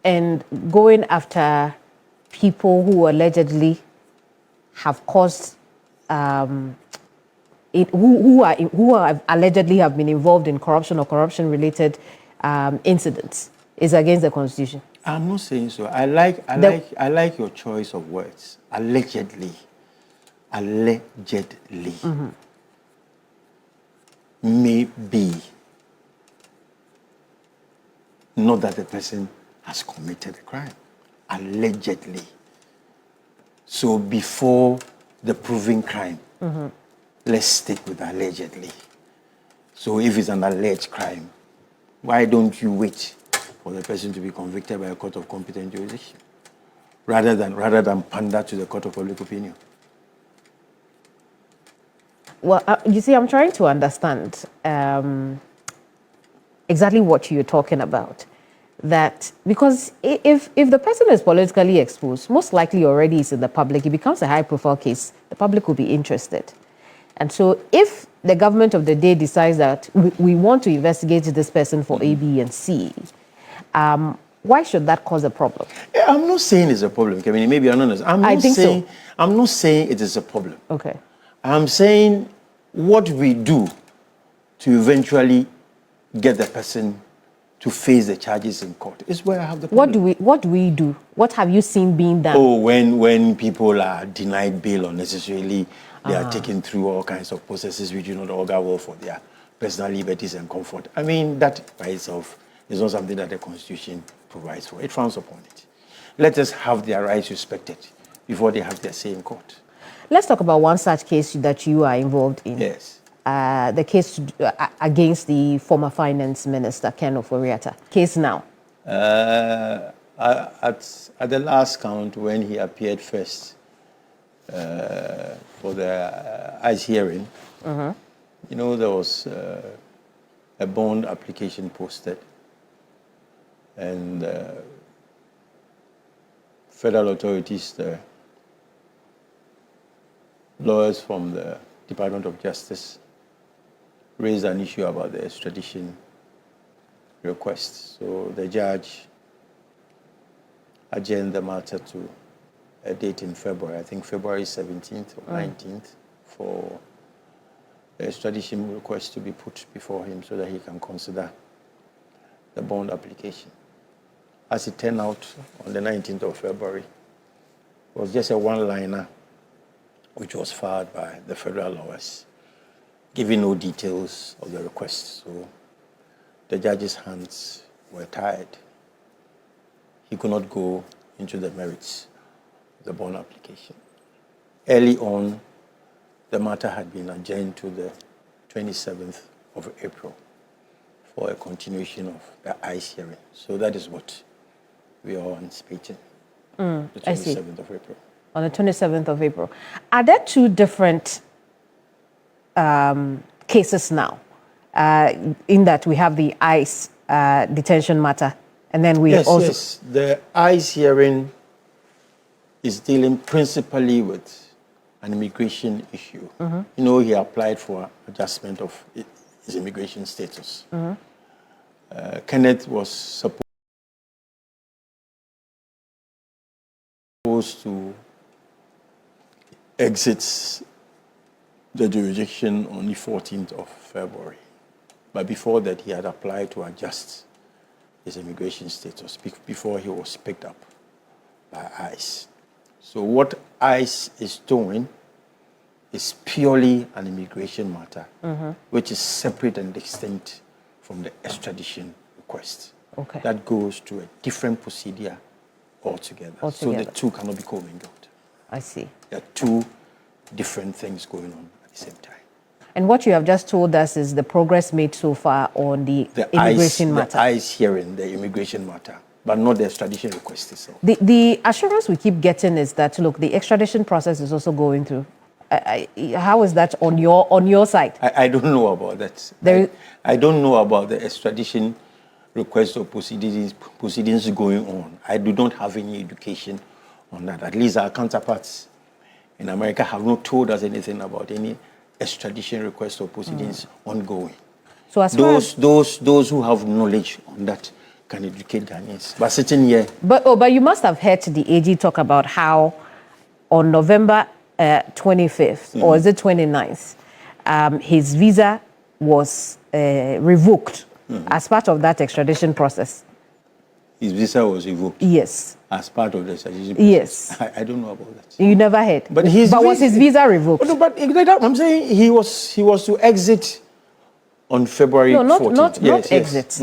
and going after people who allegedly have caused, who allegedly have been involved in corruption or corruption-related incidents is against the Constitution? I'm not saying so. I like your choice of words. Allegedly. Allegedly. Maybe. Not that the person has committed a crime. Allegedly. So before the proven crime, let's stick with allegedly. So if it's an alleged crime, why don't you wait for the person to be convicted by a court of competent jurisdiction rather than pander to the court of public opinion? Well, you see, I'm trying to understand exactly what you're talking about. That because if the person is politically exposed, most likely already is in the public, it becomes a high-profile case. The public will be interested. And so if the government of the day decides that we want to investigate this person for A, B, and C, why should that cause a problem? Yeah, I'm not saying it's a problem, Kevin. Maybe I'm honest. I'm not saying it is a problem. Okay. I'm saying what we do to eventually get the person to face the charges in court is where I have the problem. What do we do? What have you seen being done? Oh, when people are denied bail unnecessarily, they are taken through all kinds of processes which do not augur well for their personal liberties and comfort. I mean, that by itself is not something that the Constitution provides for. It frowns upon it. Let us have their rights respected before they have their say in court. Let's talk about one such case that you are involved in. Yes. The case against the former finance minister, Ken Ofori Atta. Case now. At the last count, when he appeared first for the ICE hearing, you know, there was a bond application posted, and federal authorities, the lawyers from the Department of Justice, raised an issue about the extradition request. So the judge adjourned the matter to a date in February, I think February 17th or 19th, for the extradition request to be put before him so that he can consider the bond application. As it turned out, on the 19th of February, it was just a one-liner which was filed by the federal lawyers, giving no details of the request. So the judge's hands were tied. He could not go into the merits of the bond application. Early on, the matter had been adjourned to the 27th of April for a continuation of the ICE hearing. So that is what we are anticipating, the 27th of April. On the 27th of April. Are there two different cases now, in that we have the ICE detention matter, and then we also... Yes, the ICE hearing is dealing principally with an immigration issue. You know, he applied for adjustment of his immigration status. Kenneth was supposed to exit the jurisdiction on the 14th of February. But before that, he had applied to adjust his immigration status before he was picked up by ICE. So what ICE is doing is purely an immigration matter, which is separate and distinct from the extradition request. Okay. That goes to a different procedure altogether. So the two cannot be commingled. I see. There are two different things going on at the same time. And what you have just told us is the progress made so far on the immigration matter. The ICE hearing, the immigration matter, but not the extradition request itself. The assurance we keep getting is that, look, the extradition process is also going through. How is that on your side? I don't know about that. I don't know about the extradition request or proceedings going on. I do not have any education on that. At least our counterparts in America have not told us anything about any extradition request or proceedings ongoing. So as those who have knowledge on that, can educate Ghanaians. But sitting here... But you must have heard the AG talk about how on November 25th, or is it 29th, his visa was revoked as part of that extradition process. His visa was revoked? Yes. As part of the extradition process? Yes. I don't know about that. You never heard? But was his visa revoked? No, but I'm saying he was to exit on February 14th. Not exit.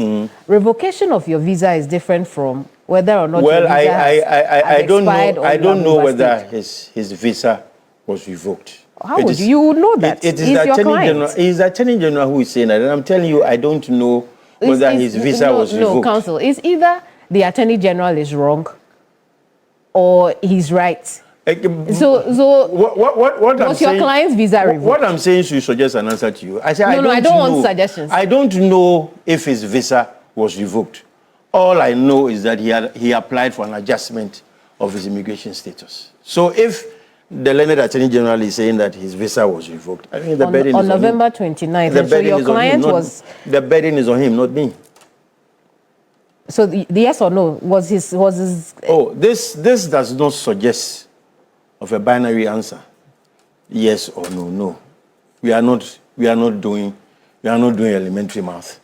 Revocation of your visa is different from whether or not your visa has expired. I don't know whether his visa was revoked. How would you? You would know that. It is the Attorney General. It is the Attorney General who is saying that, and I'm telling you, I don't know whether his visa was revoked. No, Counsel. It's either the Attorney General is wrong, or he's right. So what was your client's visa revoked? What I'm saying should suggest an answer to you. I say I don't want suggestions. I don't know if his visa was revoked. All I know is that he applied for an adjustment of his immigration status. So if the learned Attorney General is saying that his visa was revoked, I mean the burden is on November him. 29th. So your client was... The burden is on him, not me. So the yes or no was his... Oh, this does not suggest of a binary answer, yes or no. No, we are not doing elementary math.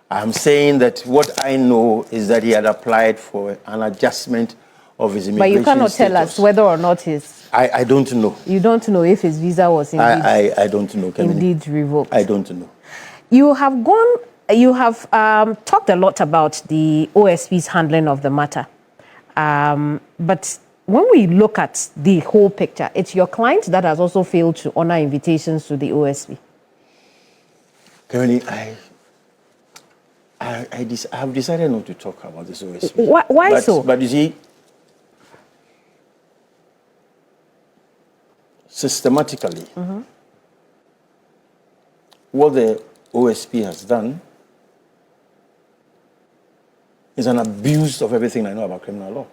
I'm saying that what I know is that he had applied for an adjustment of his immigration status. But you cannot tell us whether or not his... I don't know. You don't know if his visa was indeed... I don't know, Kennedy. Indeed revoked. I don't know. You have talked a lot about the OSP's handling of the matter. But when we look at the whole picture, it's your client that has also failed to honor invitations to the OSP. Kennedy, I have decided not to talk about this OSP. Why so? But you see, systematically, what the OSP has done is an abuse of everything I know about criminal law.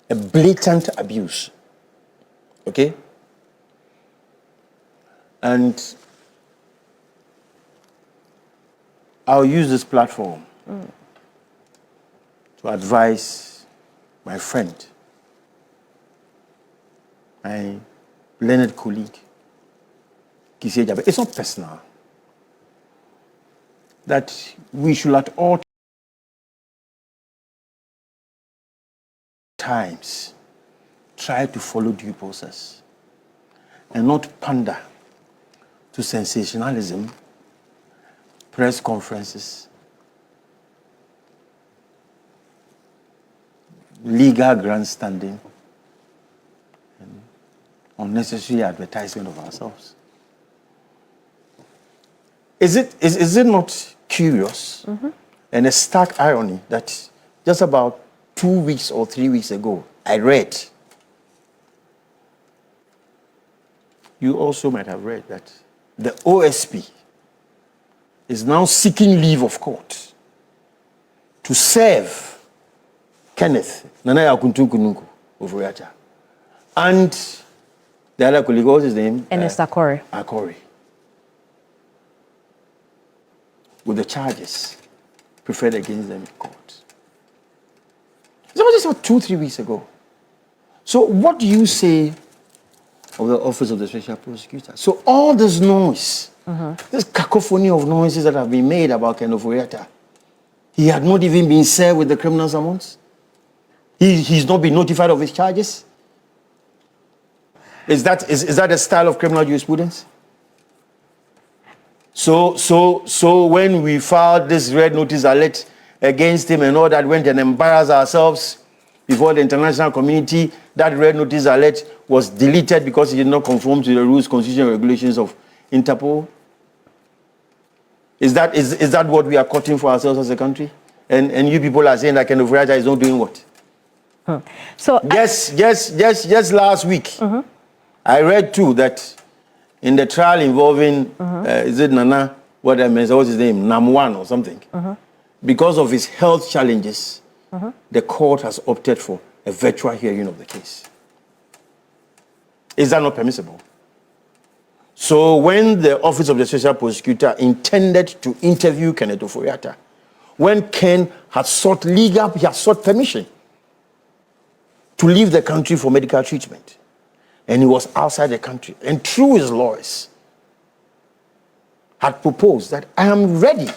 A blatant abuse. Okay? And I'll use this platform to advise my friend, my learned colleague, Kisi Agyapong. It's not personal. That we should at all times try to follow due process and not pander to sensationalism, press conferences, legal grandstanding, and unnecessary advertisement of ourselves. Is it not curious and a stark irony that just about 2 weeks or 3 weeks ago, I read, you also might have read that the OSP is now seeking leave of court to serve Kenneth Ofori Atta and the other colleague, what's his name? Akore. With the charges preferred against them in court. That was just about 2-3 weeks ago. So what do you say of the Office of the Special Prosecutor? So all this noise, this cacophony of noises that have been made about Ken Ofori Atta, he had not even been served with the criminal summons. He's not been notified of his charges. Is that a style of criminal jurisprudence? So when we filed this red notice alert against him and all that, went and embarrassed ourselves before the international community, that red notice alert was deleted because it did not conform to the rules, constitution, and regulations of Interpol. Is that what we are cutting for ourselves as a country? And you people are saying that Ken Ofori Atta is not doing what? So just last week, I read too that in the trial involving, is it Nana, what's his name, Nam1 or something, because of his health challenges, the court has opted for a virtual hearing of the case. Is that not permissible? So when the Office of the Special Prosecutor intended to interview Kenneth Ofori Atta when Ken had sought permission to leave the country for medical treatment. And he was outside the country. And through his lawyers, had proposed that I am ready,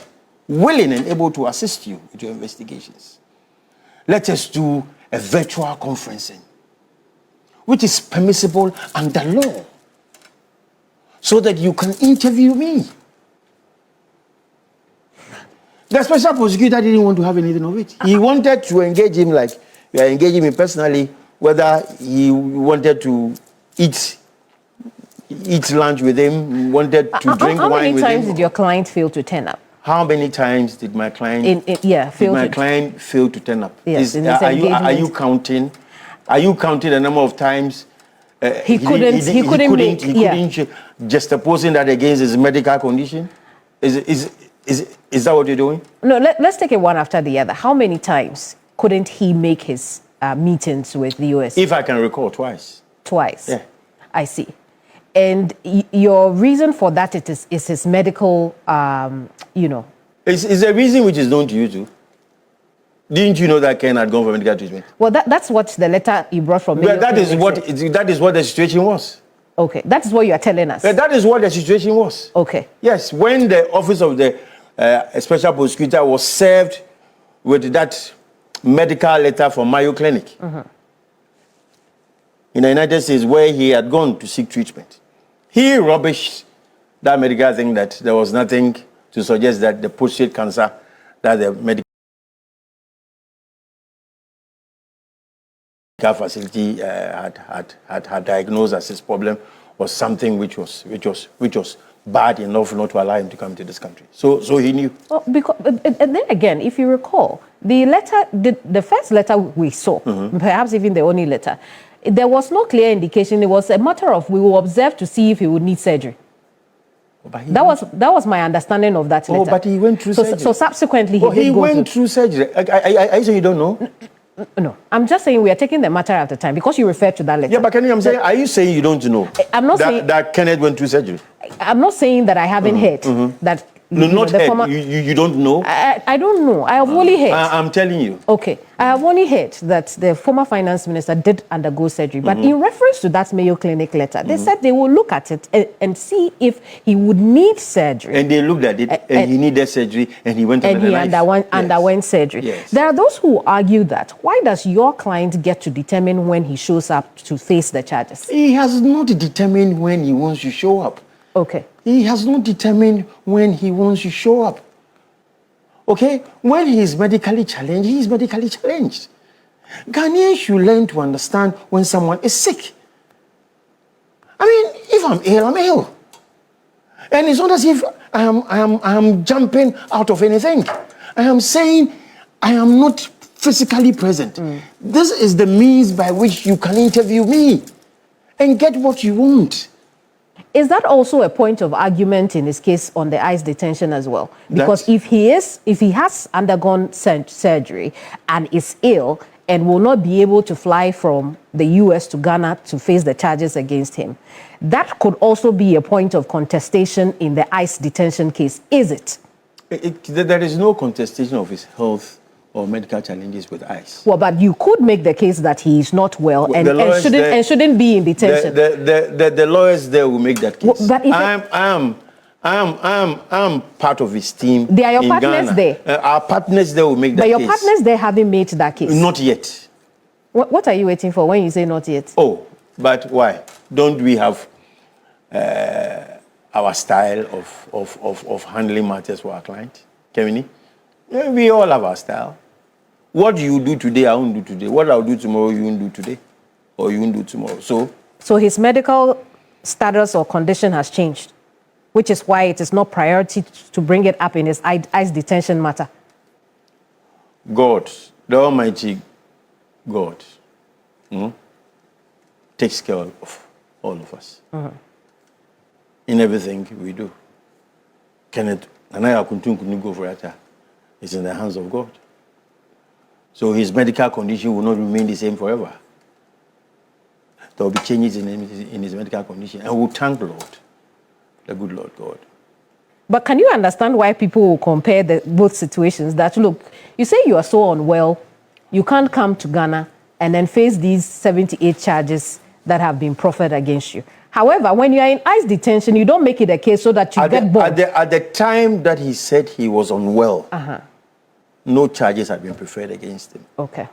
willing and able to assist you with your investigations. Let us do a virtual conferencing, which is permissible under law, so that you can interview me. The special prosecutor didn't want to have anything of it. He wanted to engage him like you are engaging me personally, whether he wanted to eat lunch with him, wanted to drink wine with him. How many times did your client fail to turn up? How many times did my client fail to turn up? Yes, are you counting? Are you counting the number of times he couldn't juxtaposing that against his medical condition? Is that what you're doing? No, let's take it one after the other. How many times couldn't he make his meetings with the OSP? If I can recall, twice. Twice? Yeah. I see. And your reason for that is his medical, It's a reason which is known to you too. Didn't you know that Ken had gone for medical treatment? Well, that's what the letter you brought from me. That is what the situation was. Okay, that's what you are telling us. That is what the situation was. Okay. Yes, when the office of the special prosecutor was served with that medical letter from Mayo Clinic in the United States, where he had gone to seek treatment, he rubbished that medical thing that there was nothing to suggest that the prostate cancer that the medical facility had diagnosed as his problem was something which was bad enough not to allow him to come to this country. So he knew. Well, because and then again, if you recall, the letter, the first letter we saw, perhaps even the only letter, there was no clear indication. It was a matter of we will observe to see if he would need surgery. That was my understanding of that letter. Oh, but he went through surgery. So subsequently, he went through surgery. Are you saying you don't know? No, I'm just saying we are taking the matter at a time because you referred to that letter. Yeah, but I'm saying, are you saying you don't know? I'm not saying that Kenneth went through surgery. I'm not saying that I haven't heard that. No, not heard. You don't know. I don't know. I have only heard. I'm telling you. Okay, I have only heard that the former finance minister did undergo surgery, but in reference to that Mayo Clinic letter, they said they will look at it and see if he would need surgery. And they looked at it, and he needed surgery, and he went and he underwent surgery. Yes. There are those who argue that why does your client get to determine when he shows up to face the charges? He has not determined when he wants to show up. Okay. He has not determined when he wants to show up. Okay? When he is medically challenged, he is medically challenged. Ghanaians should learn to understand when someone is sick. I mean, if I'm ill, I'm ill. And it's not as if I am jumping out of anything. I am saying I am not physically present. This is the means by which you can interview me and get what you want. Is that also a point of argument in his case on the ICE detention as well? Because if he has undergone surgery and is ill and will not be able to fly from the US to Ghana to face the charges against him, that could also be a point of contestation in the ICE detention case, is it? There is no contestation of his health or medical challenges with ICE. Well, but you could make the case that he is not well and shouldn't be in detention. The lawyers there will make that case. But I'm part of his team. They are your partners Ghana. there. Our partners there will make that case. But your partners there haven't made that case. Not yet. What are you waiting for when you say not yet? Oh, but why? Don't we have our style of handling matters for our client? Kemini? Yeah, we all have our style. What you do today, I won't do today. What I'll do tomorrow, you won't do today. Or you won't do tomorrow. So his medical status or condition has changed, which is why it is not priority to bring it up in his ICE detention matter. God, the Almighty God, takes care of all of us. In everything we do. Kenneth couldn't go for Atta. It's in the hands of God. So his medical condition will not remain the same forever. There will be changes in his medical condition. And we'll thank the Lord, the good Lord God. But can you understand why people will compare both situations? That, look, you say you are so unwell, you can't come to Ghana and then face these 78 charges that have been proffered against you. However, when you are in ICE detention, you don't make it a case so that you get bored. At the time that he said he was unwell, no charges had been preferred against him. Okay.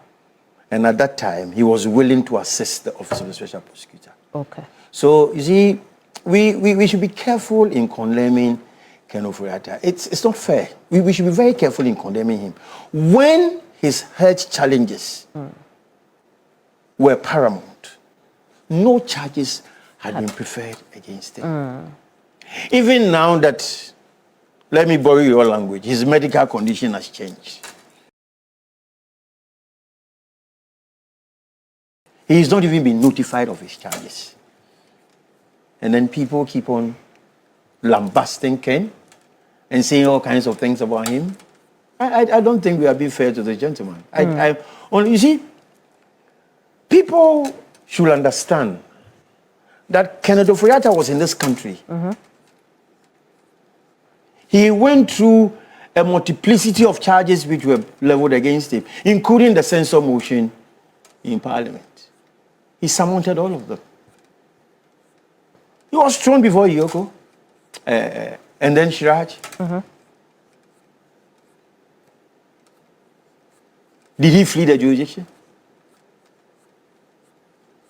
And at that time, he was willing to assist the Office of the Special Prosecutor. Okay. So, you see, we should be careful in condemning Ken Ofori Atta. It's not fair. We should be very careful in condemning him. When his health challenges were paramount, no charges had been preferred against him. Even now that, let me borrow your language, his medical condition has changed. He's not even been notified of his charges. And then people keep on lambasting Ken and saying all kinds of things about him. I don't think we are being fair to the gentleman. You see, people should understand that Kennedy Ofori Atta was in this country. He went through a multiplicity of charges which were leveled against him, including the censure motion in Parliament. He surmounted all of them. He was thrown before Yoko, and then Shiraj. Did he flee the jurisdiction?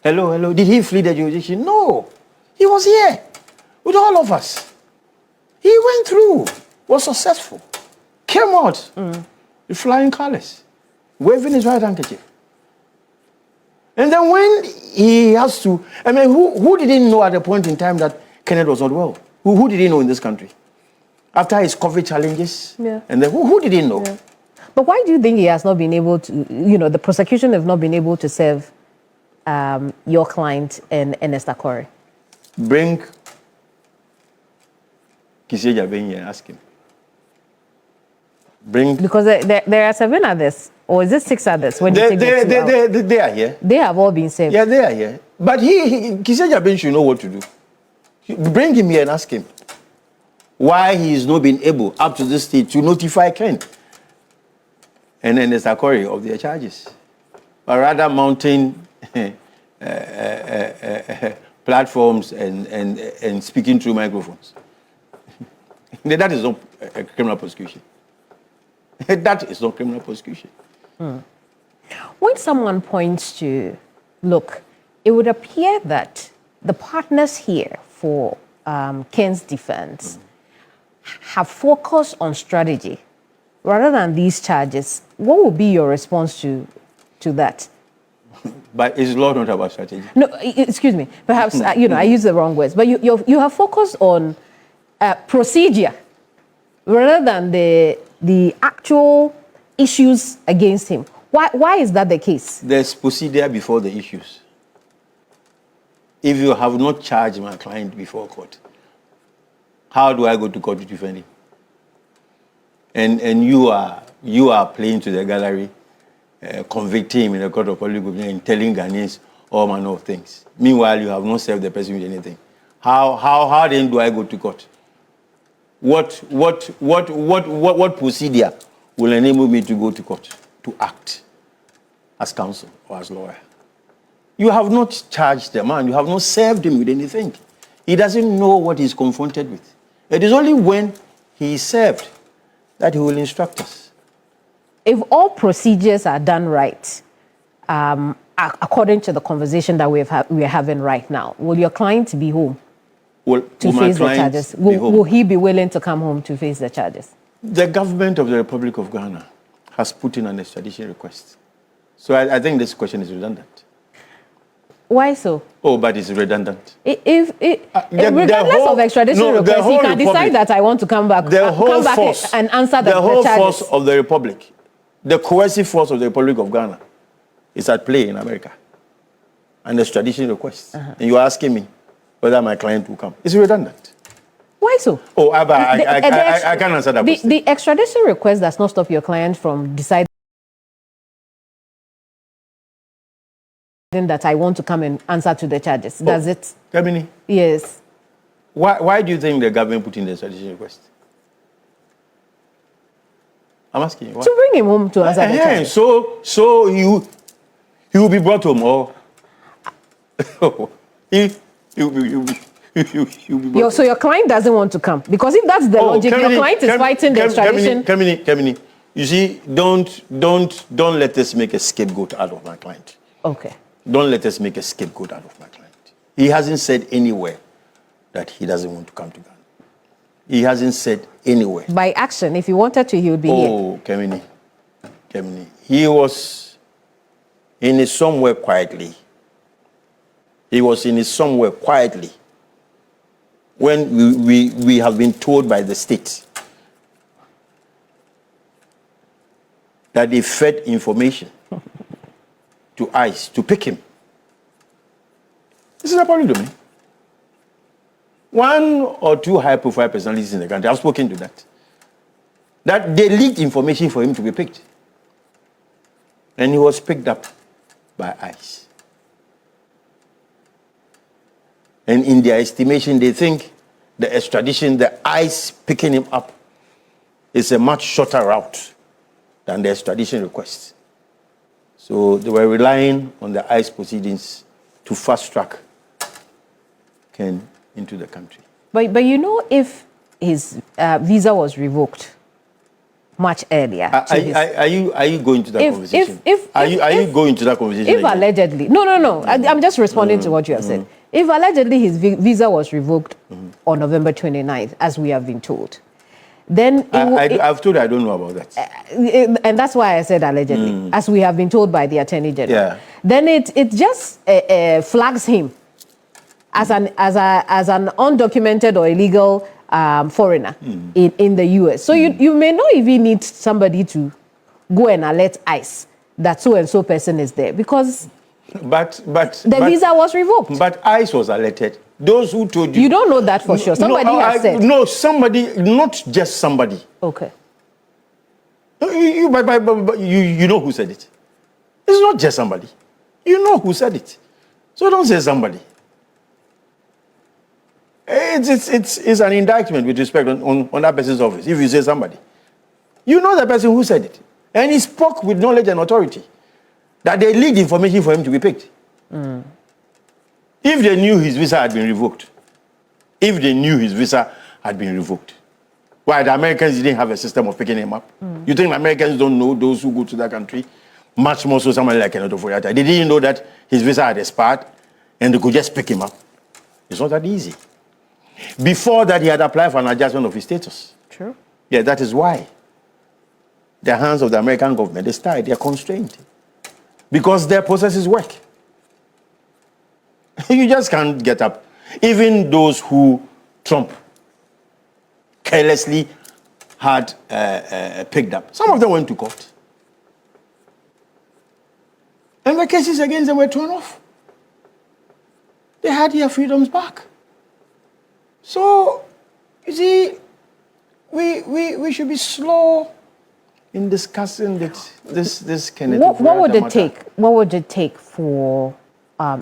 Hello. Did he flee the jurisdiction? No. He was here with all of us. He went through, was successful, came out with flying colors, waving his white handkerchief. And then when he has to, I mean, who didn't know at a point in time that Kennedy was not well? Who didn't know in this country? After his COVID challenges? Yeah. And then who didn't know? Yeah. But why do you think he has not been able to, the prosecution have not been able to serve your client and Esther Corey? Bring Kisi Agyapong and ask him. Because there are 7 others, or is it 6 others? When they are here. They have all been saved. Yeah, they are here. But Kisi Agyapong should know what to do. Bring him here and ask him why he is not been able, up to this stage, to notify Ken and then Esther Corey of their charges, but rather mounting platforms and speaking through microphones. That is not a criminal prosecution. That is not criminal prosecution. When someone points to, look, it would appear that the partners here for Ken's defense have focused on strategy rather than these charges, what would be your response to that? But is law not about strategy? No, excuse me. Perhaps, I use the wrong words. But you have focused on procedure rather than the actual issues against him. Why is that the case? There's procedure before the issues. If you have not charged my client before court, how do I go to court to defend him? And you are playing to the gallery, convicting him in the court of public opinion and telling Ghanaians all manner of things. Meanwhile, you have not served the person with anything. How then do I go to court? What procedure will enable me to go to court to act as counsel or as lawyer? You have not charged the man. You have not served him with anything. He doesn't know what he's confronted with. It is only when he is served that he will instruct us. If all procedures are done right, according to the conversation that we are having right now, will your client be home to face the charges? Will he be willing to come home to face the charges? The government of the Republic of Ghana has put in an extradition request. So I think this question is redundant. Why so? Oh, but it's redundant. Regardless of extradition request, he can decide that I want to come back, and answer the whole charges. force of the Republic, the coercive force of the Republic of Ghana, is at play in America. And the extradition request. And you're asking me whether my client will come. It's redundant. Why so? Oh, I can't answer that question. The extradition request does not stop your client from deciding that I want to come and answer to the charges. Does it? Kemini? Yes. Why do you think the government put in the extradition request? I'm asking you. What? To bring him home to answer the charge. So he will be brought home, or he will be brought So your client doesn't want to come, because if that's the logic, your client is fighting the extradition. Kemini, you see, don't let us make a scapegoat out of my client. Okay. Don't let us make a scapegoat out of my client. He hasn't said anywhere that he doesn't want to come to Ghana. He hasn't said anywhere. By action, if he wanted to, he would be here. Oh, Kemini. He was in his somewhere quietly. He was in his somewhere quietly when we have been told by the state that they fed information to ICE to pick him. This is a public domain. One or two high-profile personalities in the country, I've spoken to that they leaked information for him to be picked. And he was picked up by ICE. And in their estimation, they think the extradition, the ICE picking him up, is a much shorter route than the extradition request. So they were relying on the ICE proceedings to fast-track Ken into the country. But you know, if his visa was revoked much earlier. Are you going to that conversation? Are you going to that conversation? If again? Allegedly, no. I'm just responding to what you have said. If allegedly his visa was revoked on November 29th, as we have been told, then I've told you I don't know about that. And that's why I said allegedly, as we have been told by the Attorney General. Yeah. Then it just flags him as an undocumented or illegal foreigner in the US. So you may not even need somebody to go and alert ICE that so and so person is there, because the visa was revoked. But ICE was alerted. Those who told you. You don't know that for sure. Somebody has said. No, somebody, not just somebody. Okay. You know who said it. It's not just somebody. You know who said it. So don't say somebody. It's an indictment with respect on that person's office. If you say somebody, you know the person who said it, and he spoke with knowledge and authority that they leaked information for him to be picked. If they knew his visa had been revoked, why the Americans didn't have a system of picking him up? You think the Americans don't know those who go to that country? Much more so somebody like Ken Ofori Atta. They didn't know that his visa had expired and they could just pick him up. It's not that easy. Before that, he had applied for an adjustment of his status. True. Yeah, that is why the hands of the American government is tied. They are constrained because their processes work. You just can't get up. Even those who Trump carelessly had picked up, some of them went to court. And the cases against them were thrown off. They had their freedoms back. So, you see, we should be slow in discussing this Kennedy. What would it take? What would it take for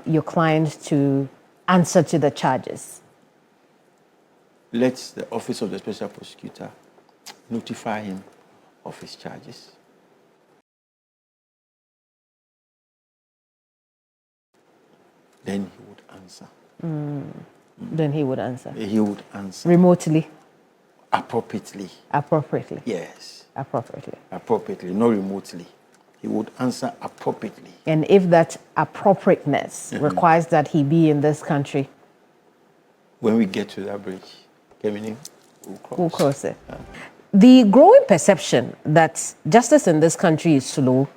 your client to answer to the charges? Let the Office of the Special Prosecutor notify him of his charges. Then he would answer. Then he would answer. He would answer. Remotely? Appropriately. Appropriately? Yes. Appropriately. Appropriately, not remotely. He would answer appropriately. And if that appropriateness requires that he be in this country? When we get to that bridge, Kevin, we'll cross it. The growing perception that justice in this country is slow,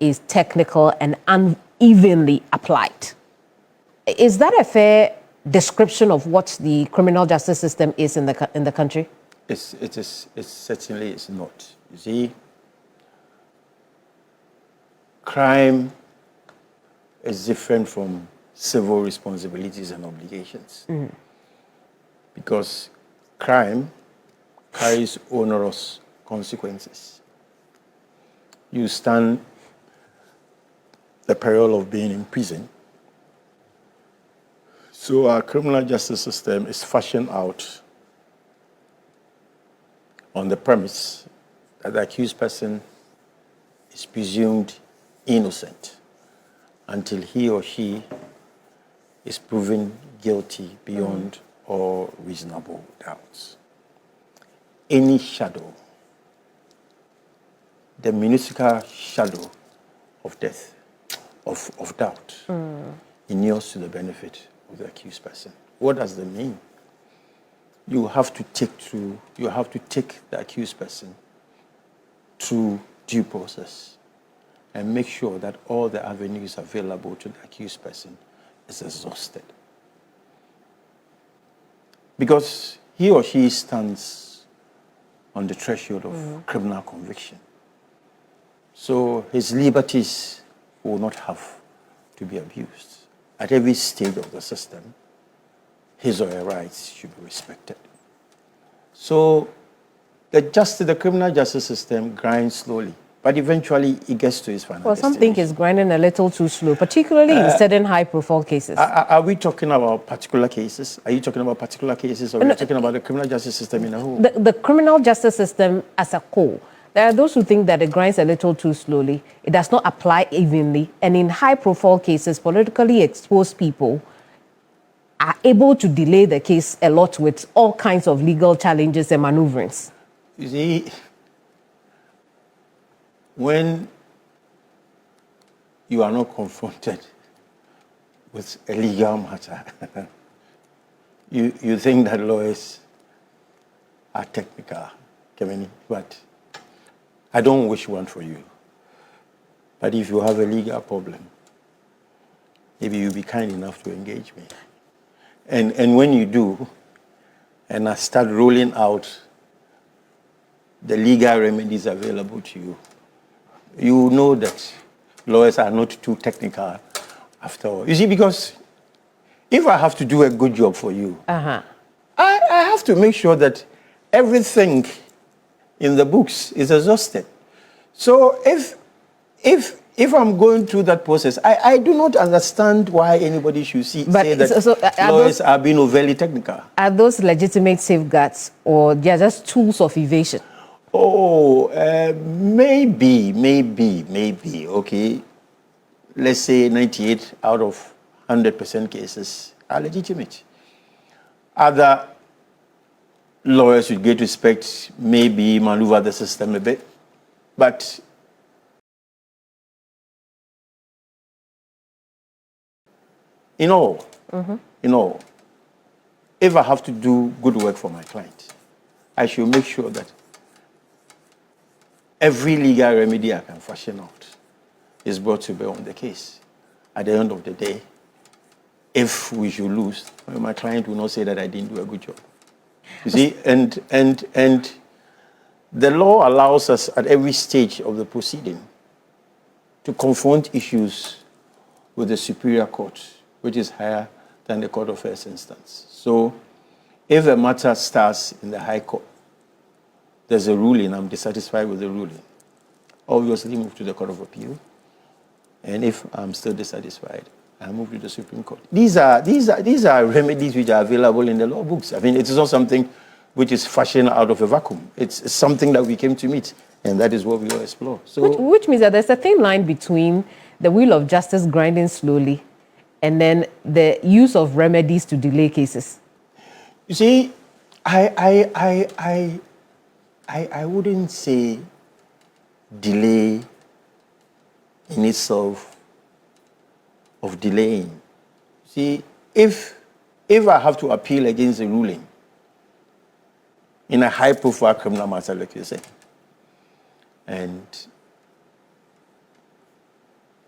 is technical and unevenly applied. Is that a fair description of what the criminal justice system is in the country? It certainly is not. You see, crime is different from civil responsibilities and obligations. Because crime carries onerous consequences. You stand the peril of being in prison. So our criminal justice system is fashioned out on the premise that the accused person is presumed innocent until he or she is proven guilty beyond all reasonable doubts. Any shadow, the minuscule shadow of death, of doubt, inures to the benefit of the accused person. What does that mean? You have to take the accused person through due process and make sure that all the avenues available to the accused person is exhausted. Because he or she stands on the threshold of criminal conviction. So his liberties will not have to be abused. At every stage of the system, his or her rights should be respected. So the criminal justice system grinds slowly, but eventually it gets to its final Well, some destination. think it's grinding a little too slow, particularly in certain high-profile cases. Are we talking about particular cases? Are you talking about particular cases, or are you talking about the criminal justice system in a whole? The criminal justice system as a whole. There are those who think that it grinds a little too slowly. It does not apply evenly. And in high-profile cases, politically exposed people are able to delay the case a lot with all kinds of legal challenges and maneuverings. You see, when you are not confronted with a legal matter, you think that lawyers are technical, Kemeni, but I don't wish one for you. But if you have a legal problem, maybe you'll be kind enough to engage me. And when you do, and I start rolling out the legal remedies available to you, you know that lawyers are not too technical after all. You see, because if I have to do a good job for you, I have to make sure that everything in the books is exhausted. So if I'm going through that process, I do not understand why anybody should say that lawyers are being overly technical. Are those legitimate safeguards, or they are just tools of evasion? Oh, maybe. Okay, let's say 98 out of 100% cases are legitimate. Other lawyers, with great respect, maybe maneuver the system a bit, but in all, if I have to do good work for my client, I should make sure that every legal remedy I can fashion out is brought to bear on the case. At the end of the day, if we should lose, my client will not say that I didn't do a good job. You see, and the law allows us at every stage of the proceeding to confront issues with the superior court, which is higher than the court of first instance. So if a matter starts in the high court, there's a ruling, I'm dissatisfied with the ruling, obviously move to the Court of Appeal. And if I'm still dissatisfied, I move to the Supreme Court. These are remedies which are available in the law books. I mean, it is not something which is fashioned out of a vacuum. It's something that we came to meet, and that is what we will explore. So, which means that there's a thin line between the wheel of justice grinding slowly and then the use of remedies to delay cases. You see, I wouldn't say delay in itself of delaying. See, if I have to appeal against a ruling in a high-profile criminal matter, like you say, and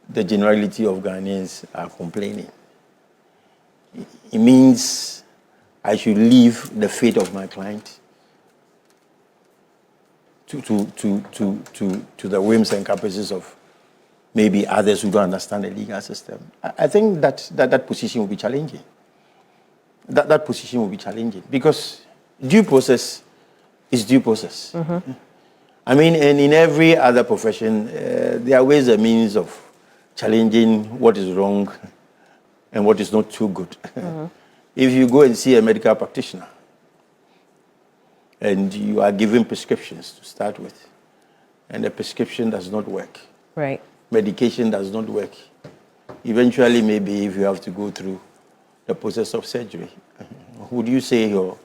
the generality of Ghanaians are complaining, it means I should leave the fate of my client to the whims and caprices of maybe others who don't understand the legal system. I think that position will be challenging. That position will be challenging because due process is due process. Mm-hmm. I mean, and in every other profession, there are ways and means of challenging what is wrong and what is not too good. Mm-hmm. If you go and see a medical practitioner and you are given prescriptions to start with, and the prescription does not work, right? Medication does not work. Eventually, maybe if you have to go through the process of surgery, would you say your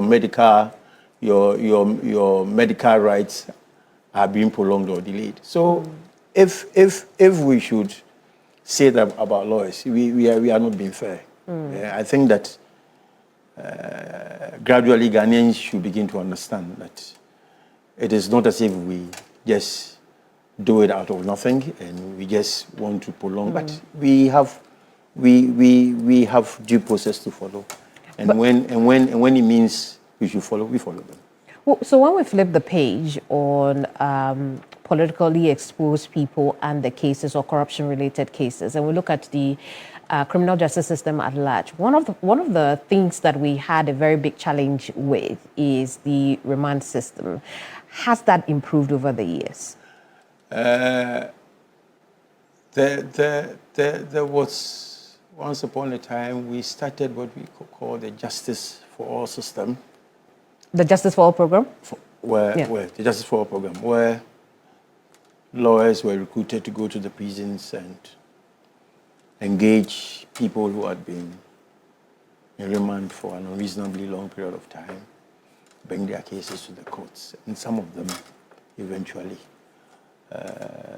medical rights are being prolonged or delayed? So, if we should say that about lawyers, we are not being fair. I think that gradually Ghanaians should begin to understand that it is not as if we just do it out of nothing and we just want to prolong, but we have due process to follow, and when it means we should follow, we follow them. Well, so when we flip the page on politically exposed people and the cases or corruption-related cases, and we look at the criminal justice system at large, one of the things that we had a very big challenge with is the remand system. Has that improved over the years? There was once upon a time we started what we could call the Justice for All system. The Justice for All program? Where the Justice for All program, where lawyers were recruited to go to the prisons and engage people who had been in remand for an unreasonably long period of time, bring their cases to the courts, and some of them eventually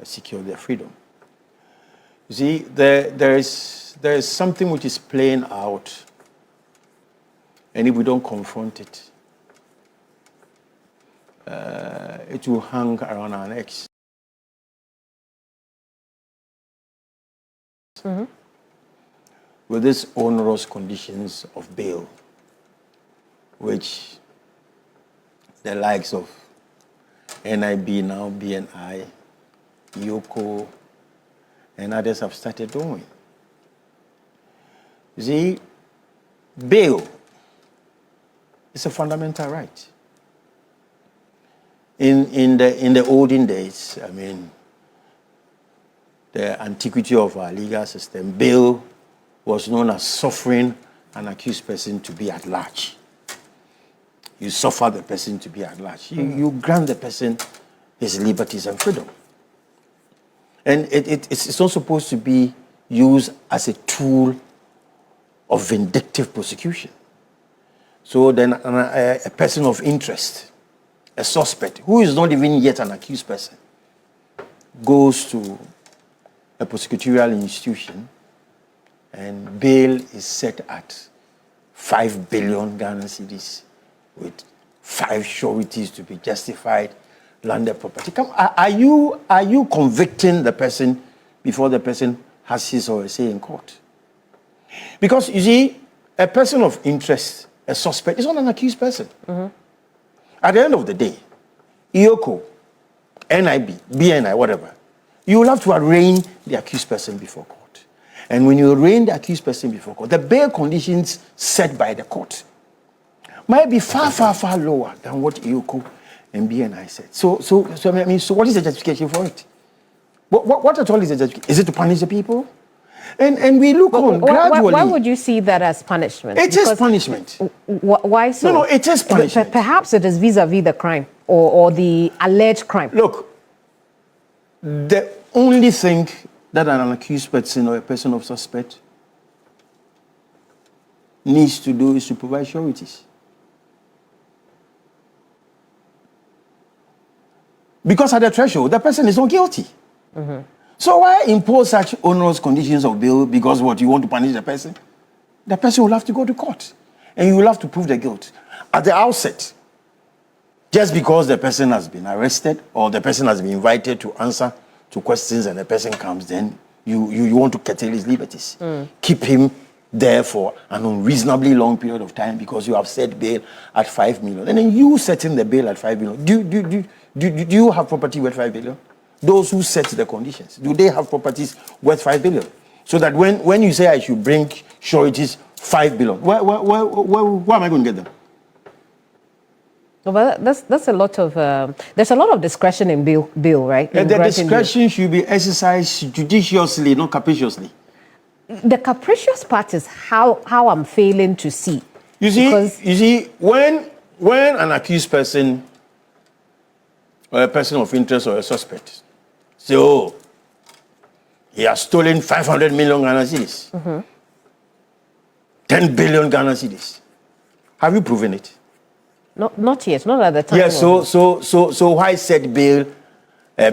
secure their freedom. You see, there is something which is playing out, and if we don't confront it, it will hang around our necks. With these onerous conditions of bail, which the likes of NIB, now BNI, Yoko, and others have started doing. You see, bail is a fundamental right. In the olden days, I mean, the antiquity of our legal system, bail was known as suffering an accused person to be at large. You suffer the person to be at large. You grant the person his liberties and freedom. And it's not supposed to be used as a tool of vindictive prosecution. So then a person of interest, a suspect, who is not even yet an accused person, goes to a prosecutorial institution and bail is set at 5 billion Ghana cedis with 5 sureties to be justified, landed property. Are you convicting the person before the person has his or her say in court? Because you see, a person of interest, a suspect, is not an accused person. At the end of the day, Ioko, NIB, BNI, whatever, you will have to arraign the accused person before court. And when you arraign the accused person before court, the bail conditions set by the court might be far, far, far lower than what Ioko and BNI said. So what is the justification for it? What at all is the justification? Is it to punish the people? And we look on gradually. Why would you see that as punishment? It is punishment. Why so? No, it is punishment. Perhaps it is vis-a-vis the crime or the alleged crime. Look, the only thing that an accused person or a person of suspect needs to do is to provide sureties. Because at the threshold, the person is not guilty. So why impose such onerous conditions of bail because what you want to punish the person? The person will have to go to court and you will have to prove the guilt. At the outset, just because the person has been arrested or the person has been invited to answer to questions and the person comes, then you want to curtail his liberties. Keep him there for an unreasonably long period of time because you have set bail at 5 million. And then you setting the bail at 5 million. Do you have property worth 5 billion? Those who set the conditions, do they have properties worth 5 billion? So that when you say I should bring sureties 5 billion, where am I going to get them? Well, that's a lot of there's a lot of discretion in bail, right? And the discretion should be exercised judiciously, not capriciously. The capricious part is how I'm failing to see. You see, when an accused person or a person of interest or a suspect say, oh, he has stolen 500 million Ghana cedis, 10 billion Ghana cedis. Have you proven it? Not yet, not at the time. Yes, so why set bail?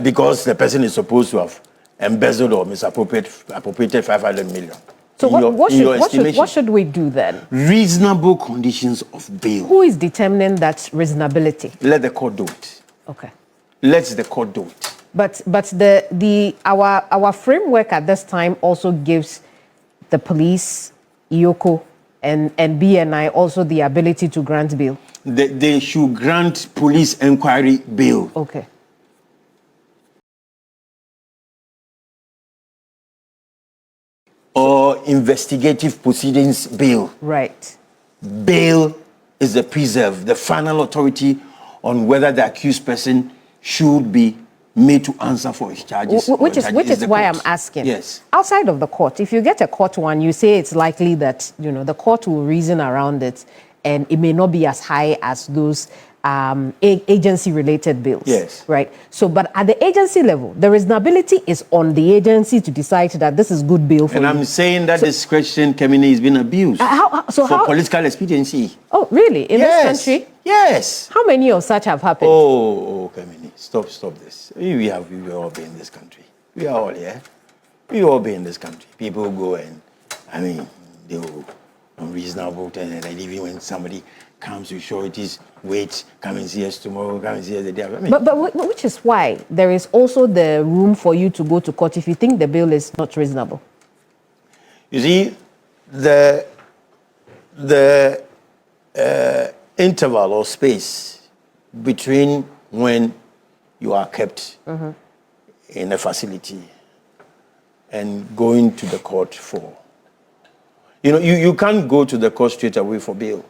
Because the person is supposed to have embezzled or misappropriated 500 million. So what should we do then? Reasonable conditions of bail. Who is determining that reasonability? Let the court do it. Okay. Let the court do it. But our framework at this time also gives the police, IOCO, and BNI also the ability to grant bail. They should grant police inquiry bail. Okay. Or investigative proceedings bail. Right. Bail is the preserve, the final authority on whether the accused person should be made to answer for his charges. Which is why I'm asking. Yes. Outside of the court, if you get a court one, you say it's likely that the court will reason around it, and it may not be as high as those agency-related bills. Yes. Right. So, but at the agency level, the reasonability is on the agency to decide that this is good bail for you. And I'm saying that discretion, Kemini, is being abused for political expediency. Oh, really? In this country? Yes. How many of such have happened? Oh, Kemini, stop this. We all been in this country. We are all here. We all been in this country. People go and, they will unreasonable, and even when somebody comes with sureties, wait, come and see us tomorrow, come and see us the day after. But which is why there is also the room for you to go to court if you think the bail is not reasonable. You see, the interval or space between when you are kept in a facility and going to the court for, you can't go to the court straight away for bail.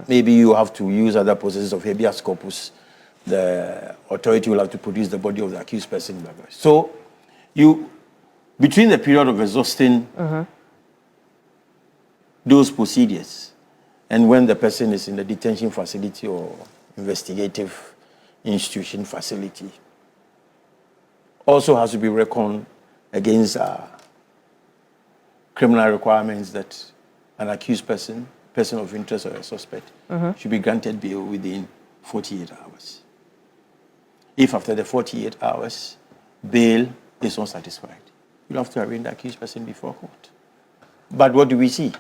Maybe you have to use other processes of habeas corpus. The authority will have to produce the body of the accused person. So, between the period of exhausting those procedures and when the person is in the detention facility or investigative institution facility, also has to be reckoned against criminal requirements that an accused person of interest or a suspect should be granted bail within 48 hours. If after the 48 hours, bail is not satisfied, you'll have to arraign the accused person before court. But what do we see?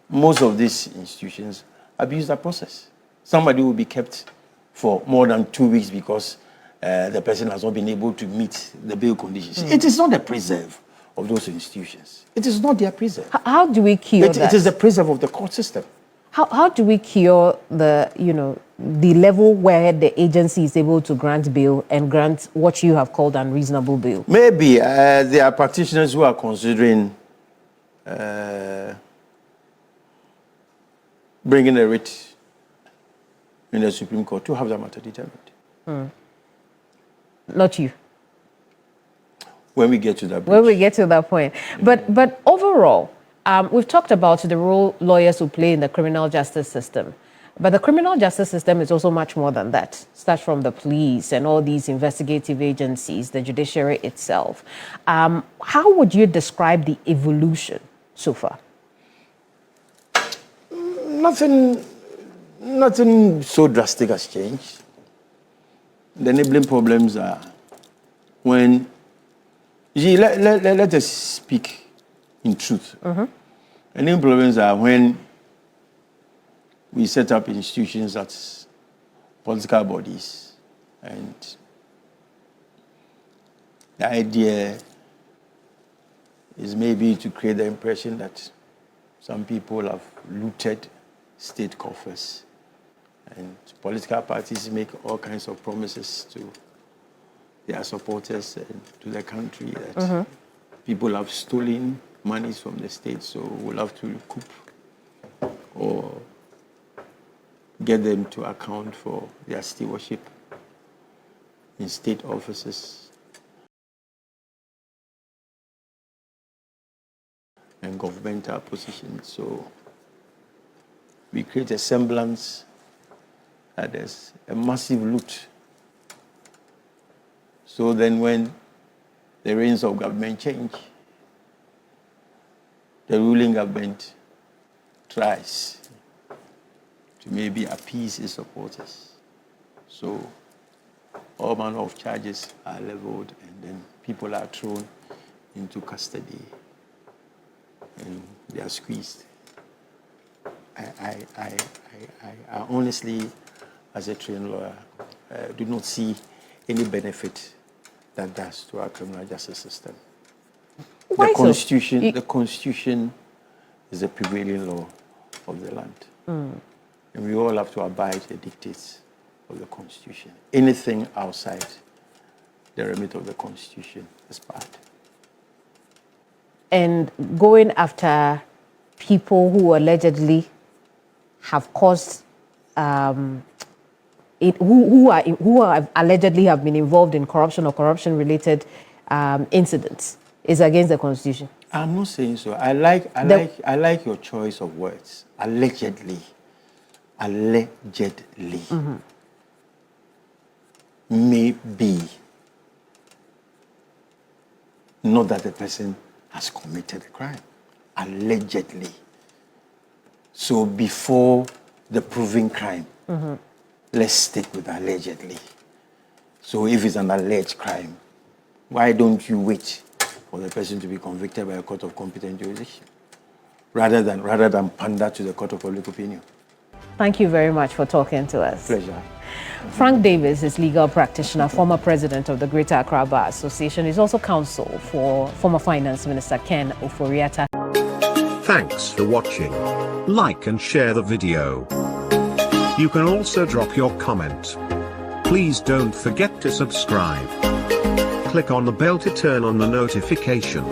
Most of these institutions abuse that process. Somebody will be kept for more than 2 weeks because the person has not been able to meet the bail conditions. It is not the preserve of those institutions. It is not their preserve. How do we cure that? It is the preserve of the court system. How do we cure the level where the agency is able to grant bail and grant what you have called unreasonable bail? Maybe there are practitioners who are considering bringing a writ in the Supreme Court to have that matter determined. Not you. When we get to that When we get to that point. But overall, we've talked about the role lawyers will play in the criminal justice system. But the criminal justice system is also much more than that. It starts from the police and all these investigative agencies, the judiciary itself. How would you describe the evolution so far? Nothing so drastic has changed. The enabling problems are when, let us speak in truth. Enabling problems are when we set up institutions as political bodies, and the idea is maybe to create the impression that some people have looted state coffers, and political parties make all kinds of promises to their supporters and to the country that people have stolen monies from the state, so we'll have to recoup or get them to account for their stewardship in state offices and governmental positions. So we create a semblance that there's a massive loot So then when the reins of government change, the ruling government tries to maybe appease its supporters. So all manner of charges are leveled, and then people are thrown into custody and they are squeezed. I honestly, as a trained lawyer, do not see any benefit that does to our criminal justice system. Why the Constitution, so? the Constitution is the prevailing law of the land. And we all have to abide the dictates of the Constitution. Anything outside the remit of the Constitution is bad. And going after people who allegedly have caused, who allegedly have been involved in corruption or corruption-related incidents is against the Constitution. I'm not saying so. I like your choice of words. Allegedly. Allegedly. Maybe. Not that the person has committed a crime. Allegedly. So before the proven crime, let's stick with allegedly. So if it's an alleged crime, why don't you wait for the person to be convicted by a court of competent jurisdiction rather than pander to the court of public opinion? Thank you very much for talking to us. Pleasure. Frank Davis is legal practitioner, former president of the Greater Accra Bar Association. He's also counsel for former Finance Minister Ken Ofori Atta. Thanks for watching. Like and share the video. You can also drop your comment. Please don't forget to subscribe. Click on the bell to turn on the notification.